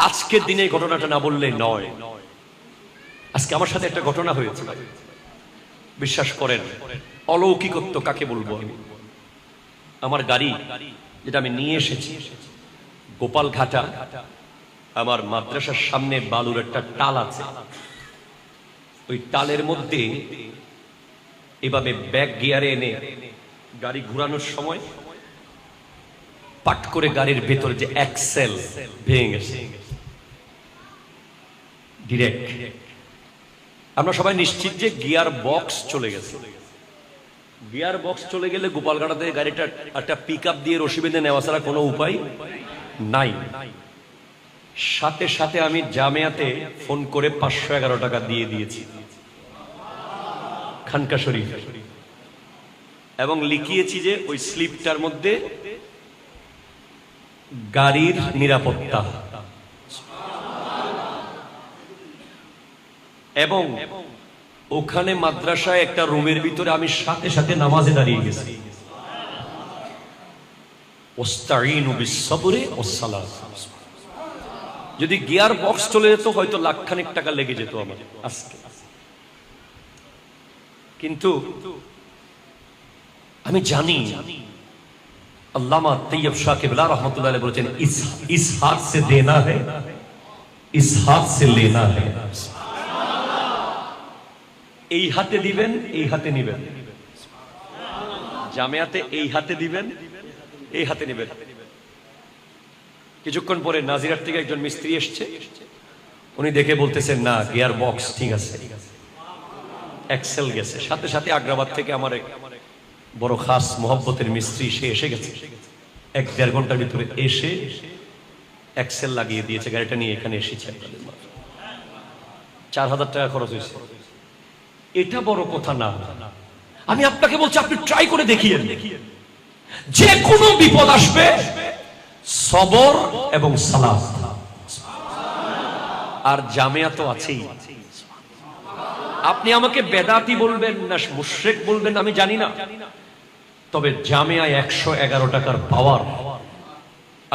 আজকের দিনে ঘটনাটা না বললে নয়। আজকে আমার সাথে একটা ঘটনা হয়েছে, বিশ্বাস করেন অলৌকিকত্ব কাকে বলবো আমি। আমার গাড়ি যেটা আমি নিয়ে এসেছি গোপালঘাটা, আমার মাদ্রাসার সামনে বালুর একটা টাল আছে, ওই টালের মধ্যে এভাবে ব্যাক গিয়ারে এনে গাড়ি ঘোরানোর সময় পাট করে গাড়ির ভেতরে যে অ্যাক্সেল ভেঙে গেছে ডিরেক্ট। আমরা সবাই নিশ্চিত যে গিয়ার বক্স চলে গেছে। গিয়ার বক্স চলে গেলে গোপালঘাটাতে গাড়িটা একটা পিক আপ দিয়ে রশি বেঁধে নেওয়া ছাড়া কোনো উপায় নাই। সাথে সাথে আমি জামিয়াতে ফোন করে 511 টাকা দিয়ে দিয়েছি খানকা শরীফ, এবং লিখিয়েছি যে ওই স্লিপটার মধ্যে গাড়ির নিরাপত্তা, এবং ওখানে মাদ্রাসায় একটা রুমের ভিতরে আমি সাথে সাথে নামাজে দাঁড়িয়ে গেছি। ওয়াস্তাঈনু বিস-সাবরি ওয়াস-সালাত। যদি গিয়ার বক্স চলে যেত হয়তো লাখখানেক টাকা লেগে যেত আমার আজকে। কিন্তু আমি জানি আল্লামা তৈয়ব শাহ কিবলা রাহমাতুল্লাহ আলাইহি বলেছেন, ইস হাত সে দেনা হ্যায়, ইস হাত সে লেনা হ্যায়। এই হাতে দিবেন, এই হাতে নিবেন। জামিয়াতে এই হাতে দিবেন, এই হাতে নিবেন। কিছুক্ষণ পরে নাজিরার থেকে একজন মিস্ত্রি এসছে, উনি দেখে বলতেছেন না গিয়ার বক্স ঠিক আছে, এক্সেল গেছে। সাথে সাথে আগ্রাবাদ থেকে আমার এক বড় খাস মোহব্বতের মিস্ত্রি সে এসে গেছে, 1-1.5 ঘন্টার ভিতরে এসে এক্সেল লাগিয়ে দিয়েছে। গাড়িটা নিয়ে এখানে এসেছে, 4000 টাকা খরচ হয়েছে। এটা বড় কথা না, আমি আপনাকে বলছি আপনি ট্রাই করে দেখিয়েন। যে কোনো বিপদ আসবে সবর এবং সালাত, আর জামিয়া তো আছেই। আপনি আমাকে বেদাতি বলবেন না মুশরিক বলবেন আমি জানি না, তবে জামিয়ায় 111 টাকার পাওয়ার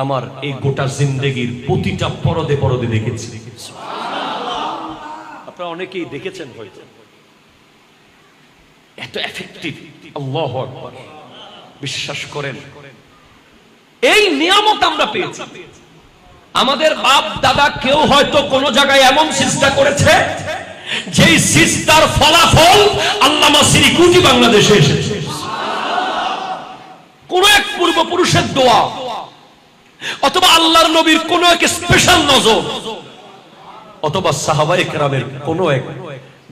আমার এই গোটা জিন্দেগির প্রতিটা পরদে পরদে দেখেছি। আপনারা অনেকেই দেখেছেন হয়তো, এত এফেক্টিভ। আল্লাহু আকবার। বিশ্বাস করেন এই নিয়ামত আমরা পেয়েছি। আমাদের বাপ দাদা কেউ হয়তো কোন জায়গায় এমন চেষ্টা করেছে যেই সিস্টার ফলাফল আল্লামা সিরিকুটি বাংলাদেশে এসেছে। কোন এক পূর্বপুরুষের দোয়া অথবা আল্লাহর নবীর কোন এক স্পেশাল নজর অথবা সাহাবায়ে কেরামের কোন এক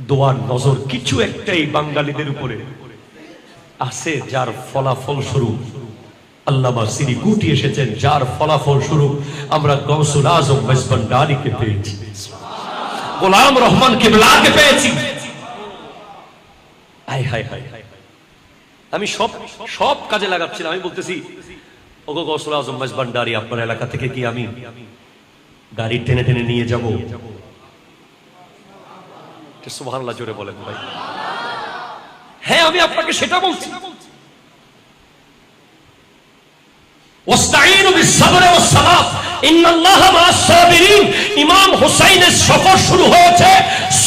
দোয়ার নজর, কিছু একটাই বাঙালিদের উপরে আছে যার ফলাফল স্বরূপ আল্লামা সিরিকুটি এসেছেন, যার ফলাফল স্বরূপ আমরা গৌসুল আজম মেজবান্ডারিকে পেয়েছি, গোলাম রহমান কিবলাকে পেয়েছি। হায় হায় হায়, আমি সব কাজে লাগাচ্ছিলাম। আমি বলতেছি ওগো গৌসুল আজম মেজবান্ডারি, আপনার এলাকা থেকে কি আমি গাড়ি টেনে টেনে নিয়ে যাব? সুবহানাল্লাহ জোরে বলেন ভাই। হ্যাঁ আমি আপনাকে সেটা বলছি। ওয়াস্তাঈনু বিস-সাবরি ওয়াস-সালাত ইন্নাল্লাহা মা'আস-সাবিরিন। ইমাম হুসাইনের সফর শুরু হয়েছে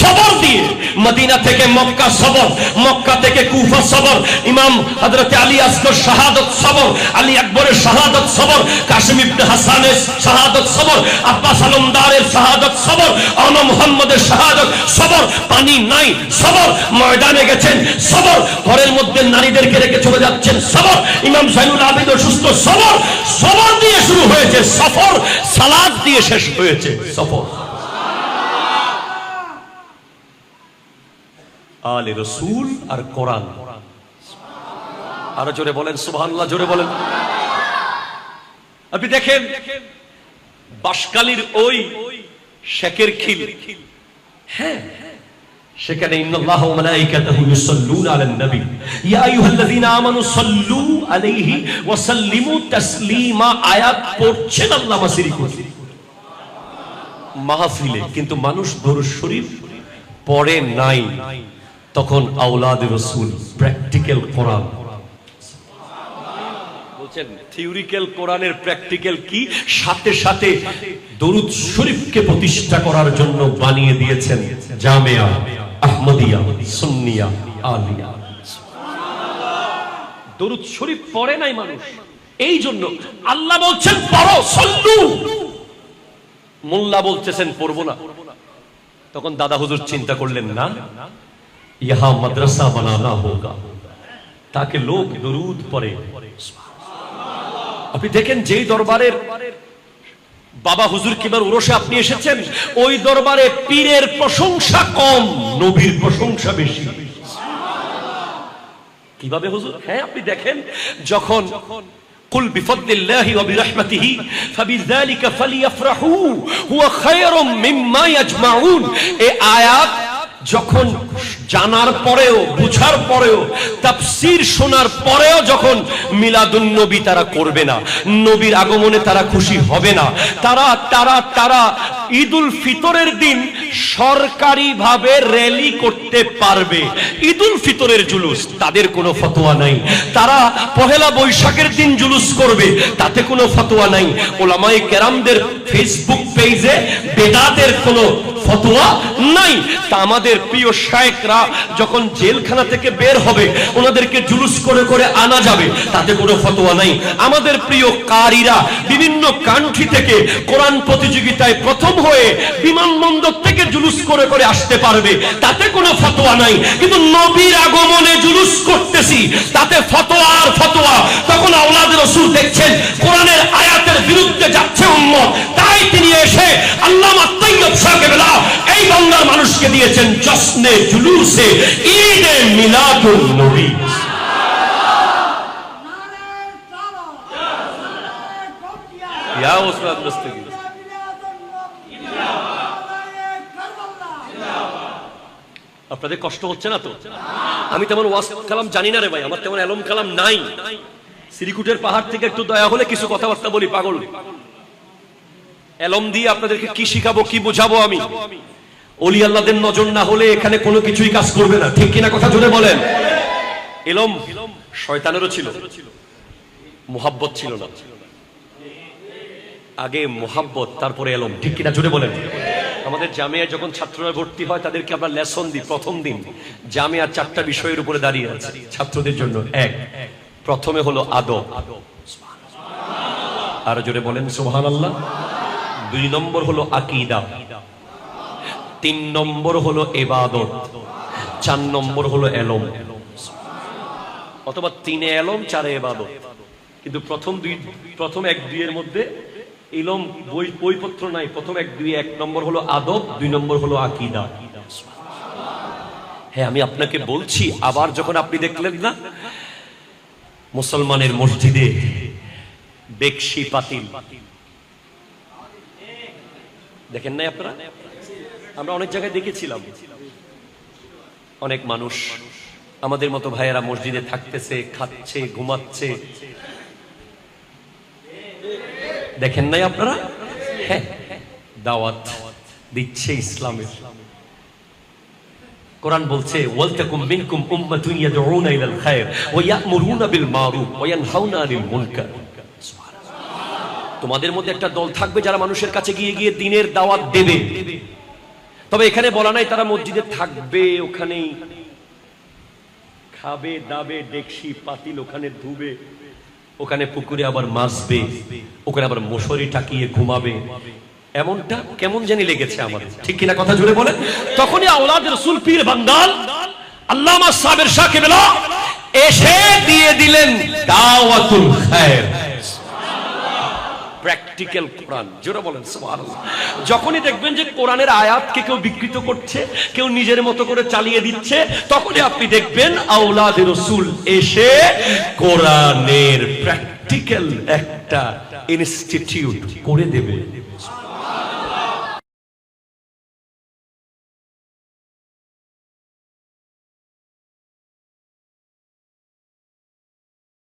সবর দিয়ে। মদিনা থেকে মক্কা সবর, মক্কা থেকে কুফা সবর, ইমাম হযরত আলী আসগর শাহাদাত সবর, আলী আকবরের শাহাদাত সবর, কাসিম ইবনে হাসানের শাহাদাত সবর, আব্বাস আলমদারের শাহাদাত সবর, আনা মুহাম্মদের শাহাদাত সবর। পানি নাই সবর, ময়দানে গেছেন সবর, ঘরের মধ্যে নারীদেরকে রেখে চলে যাচ্ছেন সবর, ইমাম জাইনুল আবিদ অসুস্থ সবর। সবর দিয়ে শুরু হয়েছে সফর, সালাত দিয়ে শেষ হয়েছে সফর। আলে রাসূল আর কোরআন। আরো জোরে বলেন সুবহানাল্লাহ, জোরে বলেন। আপনি দেখেন বাসকালীর ওই শেখের খিল, হ্যাঁ সেখানে ইন্নাল্লাহা ওয়া মালাইকাতাহু ইউসাল্লুনা আলান নবী ইয়া আইয়ুহাল্লাযীনা আমানু সাল্লু আলাইহি ওয়া সাল্লিমু তাসলিমা আয়াত পড়ছেন আল্লামা সিরিকুটি মাহফিলে, কিন্তু মানুষ দরুদ শরীফ পড়ে নাই। তখন আওলাদে রাসূল প্র্যাকটিক্যাল কোরআন বলছি দেখছেন থিওরিক্যাল কোরআনের প্র্যাকটিক্যাল কি, সাথে সাথে দরুদ শরীফকে প্রতিষ্ঠা করার জন্য বানিয়ে দিয়েছেন জামিয়া আহমদিয়া সুন্নিয়া আলিয়া। দরুদ শরীফ পড়ে নাই মানুষ, এই জন্য আল্লাহ বলছেন পড়ো সল্লু, মোল্লা বলতেছেন পড়বো না। তখন দাদা হুজুর চিন্তা করলেন না, ইহা মাদ্রাসা বানানা হোগা তাকে লোক দরুদ পড়ে। আপনি দেখেন যেই দরবারের বাবা হুজুর কিবার উরসে আপনি এসেছেন, ওই দরবারে পীরের প্রশংসা কম, নবীর প্রশংসা বেশি। কিভাবে হুজুর? হ্যাঁ আপনি দেখেন, যখন কুল বিফদলিল্লাহি ওয়া বিরহমাতিহি ফাবিযালিকা ফালিয়াফরাহু হুয়া খায়রুম মিম্মা ইয়াজমাউন, এই আয়াত যখন জানার পরেও, বুঝার পরেও, তাফসীর শোনার পরেও যখন মিলাদুন নবী তারা করবে না, নবীর আগমনে তারা খুশি হবে না, তারা তারা তারা ঈদুল ফিতরের দিন সরকারিভাবে র্যালি করতে পারবে, ঈদুল ফিতরের জুলুস, তাদের কোনো ফতোয়া নাই। তারা পহেলা বৈশাখের দিন জুলুস করবে, তাতে কোনো ফতোয়া নাই। ওলামায়ে কেরামদের ফেসবুক পেজে বেদাতের কোনো ফতোয়া নাই। তা আমাদের প্রিয় শায়েখরা যখন জেলখানা থেকে বের হবে, ওনাদেরকে জুলুস করে করে আনা যাবে, তাতে কোনো ফতোয়া নাই। আমাদের প্রিয় কারীরা বিভিন্ন কান্ট্রি থেকে কোরআন প্রতিযোগিতায় প্রথম হয়ে বিমানবন্দর থেকে জুলুস করে করে আসতে পারবে, তাতে কোনো ফতোয়া নাই। কিন্তু নবীর আগমনে জুলুস করতেছি, তাতে ফতোয়া আর ফতোয়া। তখন আওলাদ রাসূল দেখছেন কোরআনের আয়াতের বিরুদ্ধে যাচ্ছে উম্মত, তাই তিনি এসে আল্লামা তাইয়্যিব সাহেবেরা এই বাংলার মানুষকে দিয়েছেন জশ্নে জুলুসে ঈদে মিলাদুন নবী। ইয়া উস্তাদ মুস্তাকিম, আপনাদের কষ্ট হচ্ছে না তো? আমি তেমন ওয়াজ কালাম জানি না রে ভাই, আমার তেমন এলম কালাম নাই। শ্রীকুটের পাহাড় থেকে একটু দয়া হলে কিছু কথাবার্তা বলি, পাগল এলম দিয়ে আপনাদেরকে কি শিখাবো, কি বোঝাবো আমি? ওলি আল্লাহদের নজর না হলে এখানে কোনো কিছুই কাজ করবে না, ঠিক কিনা? কথা জোরে বলেন। এলম শয়তানেরও ছিল, মুহাব্বত ছিল না। আগে মুহাব্বত, তারপরে এলম, ঠিক কিনা? জোরে বলেন। আমাদের জামিয়ায় যখন ছাত্ররা ভর্তি হয়, তাদেরকে আমরা লেসন দিই। প্রথম দিন জামিয়ার 4টা বিষয়ের উপরে দাঁড়িয়ে আছে ছাত্রদের জন্য। এক, প্রথমে হলো আদব, আর জোরে বলেন সুবহানাল্লাহ। 2 নম্বর হলো আকীদা, 3 নম্বর হলো ইবাদত, 4 নম্বর হলো এলম। অথবা 3-এ এলম, 4-এ ইবাদত। কিন্তু প্রথম 1-2 এর মধ্যে ইলম বইপত্র নাই। প্রথম 1-2, 1 নম্বর হলো আদব, 2 নম্বর হলো আকীদা। হ্যাঁ আমি আপনাকে বলছি, আবার যখন আপনি দেখলেন না মুসলমানের মসজিদে বেকশি পাতিল, দেখেন নাই আপনারা? আমরা অনেক জায়গায় দেখেছিলাম, অনেক মানুষ আমাদের মতো ভাইয়েরা মসজিদে থাকতেছে, খাচ্ছে, ঘুমাচ্ছে, দেখেন নাই আপনারা? হ্যাঁ, দাওয়াত দিচ্ছে ইসলামের। কোরআন বলছে ওয়ালতাকুম মিনকুম উম্মাতুন ইয়াদউনা ইলাল খায়র ওয়া ইয়া'মুরুনা বিল মারুফ ওয়া ইয়ানহাউনা আনিল মুনকার। তোমাদের মধ্যে একটা দল থাকবে যারা মানুষের কাছে গিয়ে গিয়ে দ্বীনের দাওয়াত দেবে। তবে এখানে বলা নাই তারা মসজিদে থাকবে, ওখানেই খাবে দাবে, ডেকসি পাতিল ওখানে ধুবে, ওখানে পুকুরে আবার মাছবে, ওখানে আবার মশারি টাকিয়ে ঘুমাবে। এমনটা কেমন জানি লেগেছে আমাদের, ঠিক কিনা? কথা জুড়ে বলেন। তখনই আওলাদ রাসূল পীর বান্দাল আল্লামা সাবের সাকিবেলা এসে দিয়ে দিলেন দাওয়াতুল খায়র, প্র্যাকটিক্যাল কোরআন। জোরে বলেন সুবহানাল্লাহ। যখনই দেখবেন যে কোরআনের আয়াতকে কেউ বিকৃত করছে, কেউ নিজের মতো করে চালিয়ে দিচ্ছে, তখনই আপনি দেখবেন আওলাদ রাসূল এসে কোরআনের প্র্যাকটিক্যাল একটা ইনস্টিটিউট করে দেবে।